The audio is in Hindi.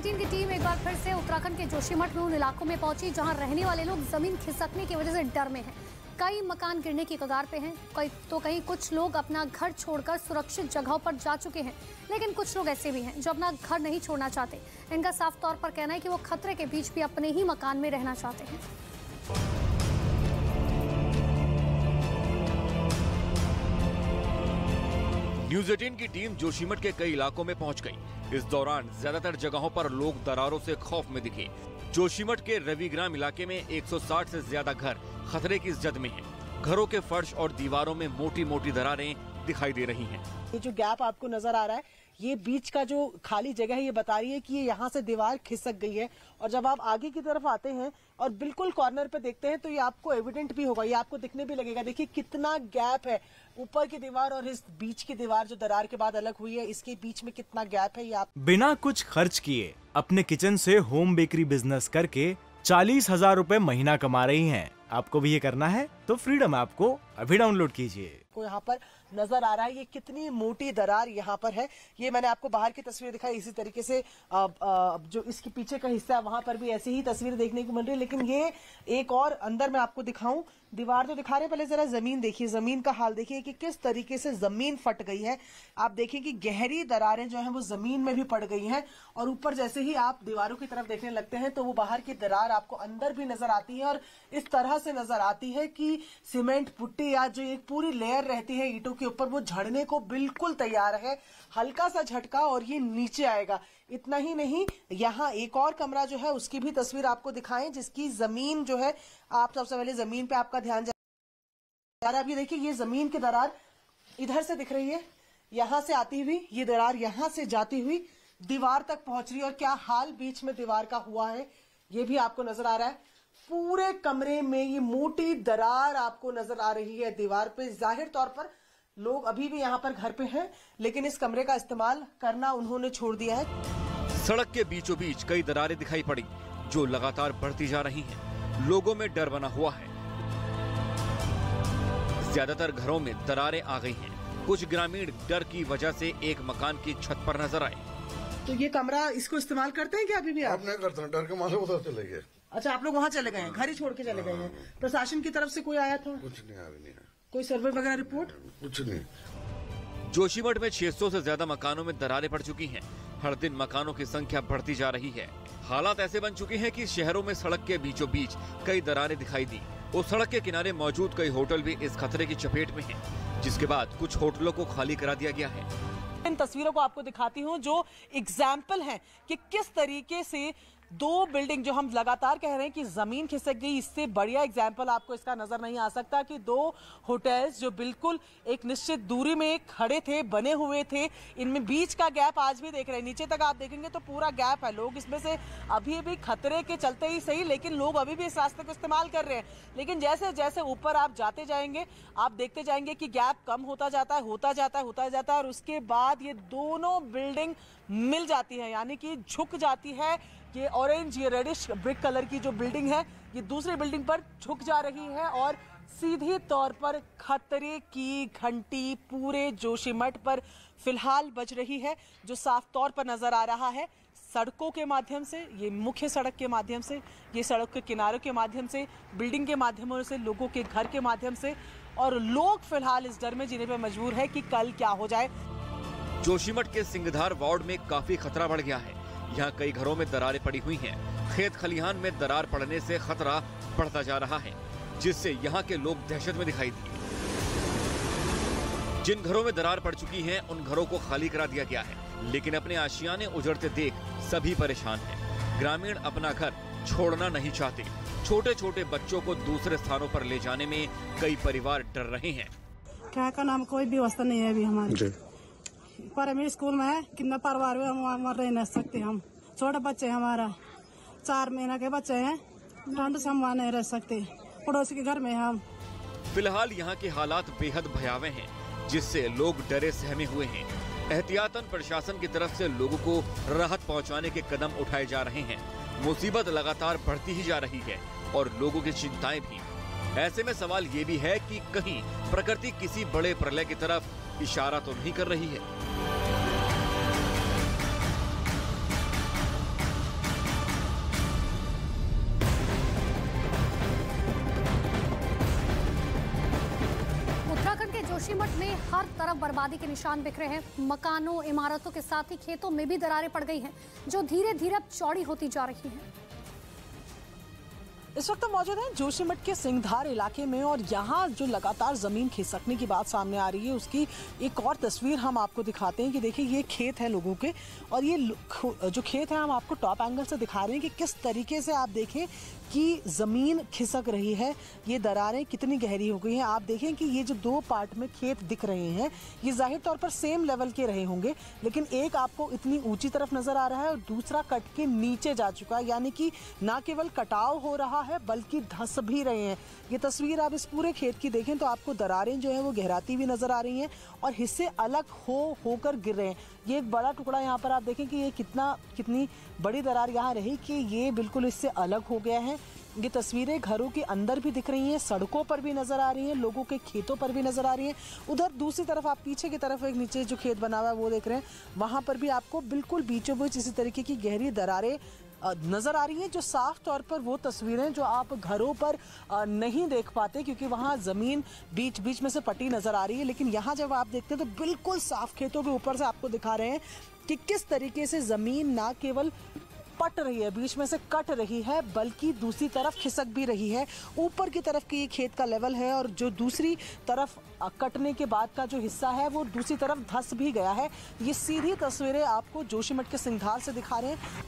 18 की टीम एक बार फिर से उत्तराखंड के जोशीमठ में उन इलाकों में पहुंची जहां रहने वाले लोग जमीन खिसकने की वजह से डर में हैं। कई मकान गिरने की कगार पे हैं, कहीं कुछ लोग अपना घर छोड़कर सुरक्षित जगहों पर जा चुके हैं, लेकिन कुछ लोग ऐसे भी हैं जो अपना घर नहीं छोड़ना चाहते। इनका साफ तौर पर कहना है कि वो खतरे के बीच भी अपने ही मकान में रहना चाहते हैं। न्यूज़ 18 की टीम जोशीमठ के कई इलाकों में पहुंच गई। इस दौरान ज्यादातर जगहों पर लोग दरारों से खौफ में दिखे। जोशीमठ के रविग्राम इलाके में 160 से ज्यादा घर खतरे की जद में हैं। घरों के फर्श और दीवारों में मोटी मोटी दरारें दिखाई दे रही हैं। ये जो गैप आपको नजर आ रहा है, ये बीच का जो खाली जगह है, ये बता रही है कि ये यहाँ से दीवार खिसक गई है। और जब आप आगे की तरफ आते हैं और बिल्कुल कॉर्नर पे देखते हैं तो ये आपको एविडेंट भी होगा, ये आपको दिखने भी लगेगा। देखिए कितना गैप है, ऊपर की दीवार और इस बीच की दीवार जो दरार के बाद अलग हुई है, इसके बीच में कितना गैप है। ये आप बिना कुछ खर्च किए अपने किचन से होम बेकरी बिजनेस करके 40,000 रुपए महीना कमा रही हैं। आपको भी ये करना है तो फ्रीडम ऐप को अभी डाउनलोड कीजिए। को यहाँ पर नजर आ रहा है, ये कितनी मोटी दरार यहाँ पर है। ये मैंने आपको बाहर की तस्वीर दिखाई, इसी तरीके से जो इसके पीछे का हिस्सा है वहां पर भी ऐसी ही तस्वीर देखने को मिल रही है। लेकिन ये एक और अंदर मैं आपको दिखाऊं, दीवार तो दिखा रहे, पहले जरा जमीन देखिए, जमीन का हाल देखिए कि किस तरीके से जमीन फट गई है। आप देखिए कि गहरी दरारें जो है वो जमीन में भी पड़ गई हैं और ऊपर जैसे ही आप दीवारों की तरफ देखने लगते हैं तो वो बाहर की दरार आपको अंदर भी नजर आती है और इस तरह से नजर आती है कि सीमेंट पुट्टी या जो एक पूरी लेयर रहती है ईंटों के ऊपर, वो झड़ने को बिल्कुल तैयार है। हल्का सा झटका और ये नीचे आएगा। इतना ही नहीं, यहाँ एक और कमरा जो है उसकी भी तस्वीर आपको दिखाएं, जिसकी जमीन जो है, आप सबसे पहले जमीन पे आपका ध्यान जाए। अभी देखिए ये जमीन की दरार इधर से दिख रही है, यहाँ से आती हुई ये दरार यहाँ से जाती हुई दीवार तक पहुंच रही है। और क्या हाल बीच में दीवार का हुआ है ये भी आपको नजर आ रहा है। पूरे कमरे में ये मोटी दरार आपको नजर आ रही है दीवार पे। जाहिर तौर पर लोग अभी भी यहाँ पर घर पे हैं, लेकिन इस कमरे का इस्तेमाल करना उन्होंने छोड़ दिया है। सड़क के बीचों बीच कई दरारें दिखाई पड़ी जो लगातार बढ़ती जा रही हैं। लोगों में डर बना हुआ है। ज्यादातर घरों में दरारें आ गई हैं। कुछ ग्रामीण डर की वजह से एक मकान की छत पर नजर आए। तो ये कमरा इसको इस्तेमाल करते हैं क्या अभी भी आप? नहीं करते हैं, डर के मारे उधर चले गए। अच्छा, आप लोग वहाँ चले गए हैं, घर ही छोड़ के चले गए हैं। प्रशासन की तरफ से कोई आया था? कुछ नहीं, अभी नहीं है। कोई सर्वे वगैरह रिपोर्ट? कुछ नहीं। जोशीमठ में 600 से ज्यादा मकानों में दरारें पड़ चुकी हैं। हर दिन मकानों की संख्या बढ़ती जा रही है। हालात ऐसे बन चुके हैं कि शहरों में सड़क के बीचों बीच कई दरारें दिखाई दी। उस सड़क के किनारे मौजूद कई होटल भी इस खतरे की चपेट में हैं, जिसके बाद कुछ होटलों को खाली करा दिया गया है। इन तस्वीरों को आपको दिखाती हूँ जो एग्जाम्पल है कि किस तरीके से दो बिल्डिंग, जो हम लगातार कह रहे हैं कि जमीन खिसक गई, इससे बढ़िया एग्जाम्पल आपको इसका नजर नहीं आ सकता कि दो होटल्स जो बिल्कुल एक निश्चित दूरी में खड़े थे, बने हुए थे, इनमें बीच का गैप आज भी देख रहे हैं। नीचे तक आप देखेंगे तो पूरा गैप है। लोग इसमें से अभी भी खतरे के चलते ही सही, लेकिन लोग अभी भी इस रास्ते को इस्तेमाल कर रहे हैं। लेकिन जैसे जैसे ऊपर आप जाते जाएंगे, आप देखते जाएंगे कि गैप कम होता जाता है, होता जाता है, होता जाता है और उसके बाद ये दोनों बिल्डिंग मिल जाती है, यानी कि झुक जाती है। ये ऑरेंज, ये रेडिश ब्रिक कलर की जो बिल्डिंग है, ये दूसरी बिल्डिंग पर झुक जा रही है और सीधी तौर पर खतरे की घंटी पूरे जोशीमठ पर फिलहाल बज रही है, जो साफ तौर पर नजर आ रहा है। सड़कों के माध्यम से, ये मुख्य सड़क के माध्यम से, ये सड़क के किनारों के माध्यम से, बिल्डिंग के माध्यमों से, लोगों के घर के माध्यम से, और लोग फिलहाल इस डर में जीने पर मजबूर है कि कल क्या हो जाए। जोशीमठ के सिंगधार वार्ड में काफी खतरा बढ़ गया है। यहाँ कई घरों में दरारें पड़ी हुई हैं। खेत खलिहान में दरार पड़ने से खतरा बढ़ता जा रहा है, जिससे यहाँ के लोग दहशत में दिखाई दिए। जिन घरों में दरार पड़ चुकी है उन घरों को खाली करा दिया गया है, लेकिन अपने आशियाने उजड़ते देख सभी परेशान हैं। ग्रामीण अपना घर छोड़ना नहीं चाहते। छोटे छोटे बच्चों को दूसरे स्थानों पर ले जाने में कई परिवार डर रहे हैं। क्या का नाम, कोई व्यवस्था नहीं है अभी हमारे। प्राइमरी स्कूल में है, कितना परिवार में हम रह नहीं सकते। हम छोटे बच्चे, हमारा 4 महीना के बच्चे हैं, ठंड से हम वहाँ नहीं रह सकते। पड़ोसी के घर में हम। फिलहाल यहाँ के हालात बेहद भयावह हैं, जिससे लोग डरे सहमे हुए हैं। एहतियातन प्रशासन की तरफ से लोगों को राहत पहुँचाने के कदम उठाए जा रहे हैं। मुसीबत लगातार बढ़ती ही जा रही है और लोगों की चिंताएं भी। ऐसे में सवाल ये भी है कि कहीं प्रकृति किसी बड़े प्रलय की तरफ इशारा तो नहीं कर रही है। जोशीमठ में हर तरफ बर्बादी के निशान बिखरे हैं। मकानों, इमारतों के साथ ही खेतों में भी दरारें पड़ गई हैं, जो धीरे धीरे अब चौड़ी होती जा रही हैं। इस वक्त मौजूद हैं जोशीमठ के सिंगधार इलाके में और यहाँ जो लगातार जमीन खिसकने की बात सामने आ रही है उसकी एक और तस्वीर हम आपको दिखाते हैं कि देखिए ये खेत है लोगों के और ये जो खेत है हम आपको टॉप एंगल से दिखा रहे हैं कि किस तरीके से आप देखें कि जमीन खिसक रही है, ये दरारें कितनी गहरी हो गई हैं। आप देखें कि ये जो दो पार्ट में खेत दिख रहे हैं ये जाहिर तौर पर सेम लेवल के रहे होंगे, लेकिन एक आपको इतनी ऊंची तरफ नजर आ रहा है और दूसरा कट के नीचे जा चुका है, यानी कि ना केवल कटाव हो रहा है बल्कि धंस भी रहे हैं। ये तस्वीर आप इस पूरे खेत की देखें तो आपको दरारें जो है वो गहराती हुई नजर आ रही हैं और हिस्से अलग होकर गिर रहे हैं। ये एक बड़ा टुकड़ा यहाँ पर आप देखें कि ये कितनी बड़ी दरार यहाँ रही कि ये बिल्कुल इससे अलग हो गया है। ये तस्वीरें घरों के अंदर भी दिख रही हैं, सड़कों पर भी नजर आ रही हैं, लोगों के खेतों पर भी नजर आ रही हैं। उधर दूसरी तरफ आप पीछे की तरफ एक नीचे जो खेत बना हुआ है वो देख रहे हैं, वहां पर भी आपको बिल्कुल बीचों बीच इसी तरीके की गहरी दरारें नजर आ रही हैं, जो साफ तौर पर वो तस्वीरें जो आप घरों पर नहीं देख पाते क्योंकि वहां जमीन बीच बीच में से पटी नजर आ रही है। लेकिन यहाँ जब आप देखते हैं तो बिल्कुल साफ खेतों के ऊपर से आपको दिखा रहे हैं कि किस तरीके से जमीन ना केवल पट रही है, बीच में से कट रही है, बल्कि दूसरी तरफ खिसक भी रही है। ऊपर की तरफ की ये खेत का लेवल है और जो दूसरी तरफ कटने के बाद का जो हिस्सा है वो दूसरी तरफ धंस भी गया है। ये सीधी तस्वीरें आपको जोशीमठ के सिंगधार से दिखा रहे हैं।